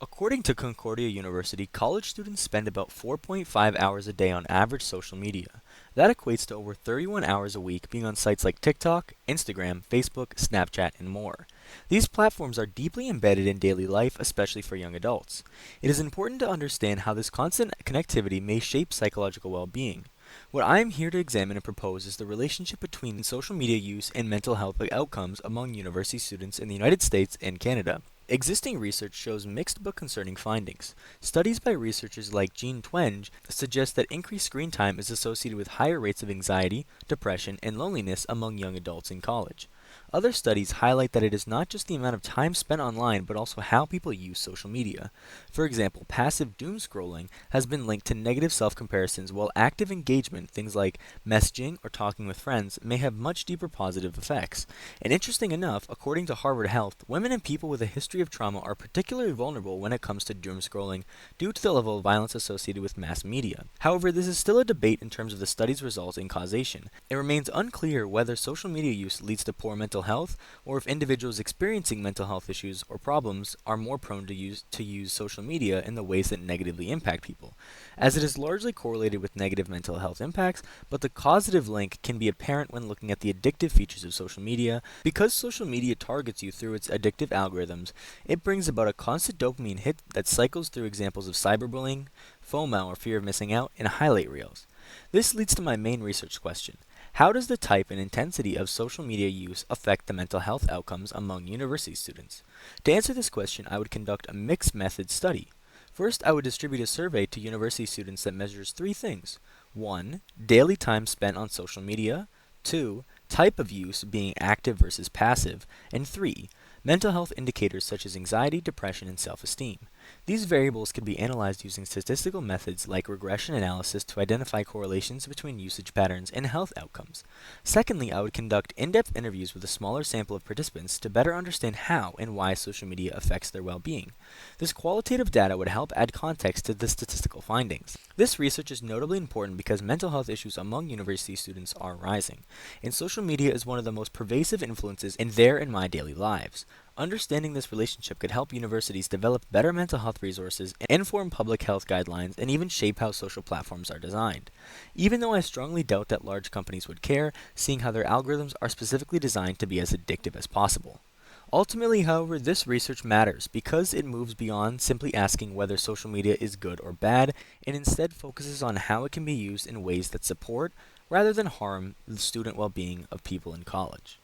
According to Concordia University, college students spend about 4.5 hours a day on average social media. That equates to over 31 hours a week being on sites like TikTok, Instagram, Facebook, Snapchat, and more. These platforms are deeply embedded in daily life, especially for young adults. It is important to understand how this constant connectivity may shape psychological well-being. What I am here to examine and propose is the relationship between social media use and mental health outcomes among university students in the United States and Canada. Existing research shows mixed but concerning findings. Studies by researchers like Jean Twenge suggest that increased screen time is associated with higher rates of anxiety, depression, and loneliness among young adults in college. Other studies highlight that it is not just the amount of time spent online, but also how people use social media. For example, passive doom scrolling has been linked to negative self-comparisons, while active engagement, things like messaging or talking with friends, may have much deeper positive effects. And interesting enough, according to Harvard Health, women and people with a history of trauma are particularly vulnerable when it comes to doom scrolling due to the level of violence associated with mass media. However, this is still a debate in terms of the study's results and causation. It remains unclear whether social media use leads to poor mental health, or if individuals experiencing mental health issues or problems are more prone to use social media in the ways that negatively impact people, as it is largely correlated with negative mental health impacts, but the causative link can be apparent when looking at the addictive features of social media. Because social media targets you through its addictive algorithms, it brings about a constant dopamine hit that cycles through examples of cyberbullying, FOMO or fear of missing out, and highlight reels. This leads to my main research question. How does the type and intensity of social media use affect the mental health outcomes among university students? To answer this question, I would conduct a mixed method study. First, I would distribute a survey to university students that measures three things. 1. Daily time spent on social media. 2. Type of use, being active versus passive. And 3. Mental health indicators such as anxiety, depression, and self-esteem. These variables can be analyzed using statistical methods like regression analysis to identify correlations between usage patterns and health outcomes. Secondly, I would conduct in-depth interviews with a smaller sample of participants to better understand how and why social media affects their well-being. This qualitative data would help add context to the statistical findings. This research is notably important because mental health issues among university students are rising, and social media is one of the most pervasive influences in their and my daily lives. Understanding this relationship could help universities develop better mental health resources, inform public health guidelines, and even shape how social platforms are designed. Even though I strongly doubt that large companies would care, seeing how their algorithms are specifically designed to be as addictive as possible. Ultimately, however, this research matters because it moves beyond simply asking whether social media is good or bad, and instead focuses on how it can be used in ways that support, rather than harm, the student well-being of people in college.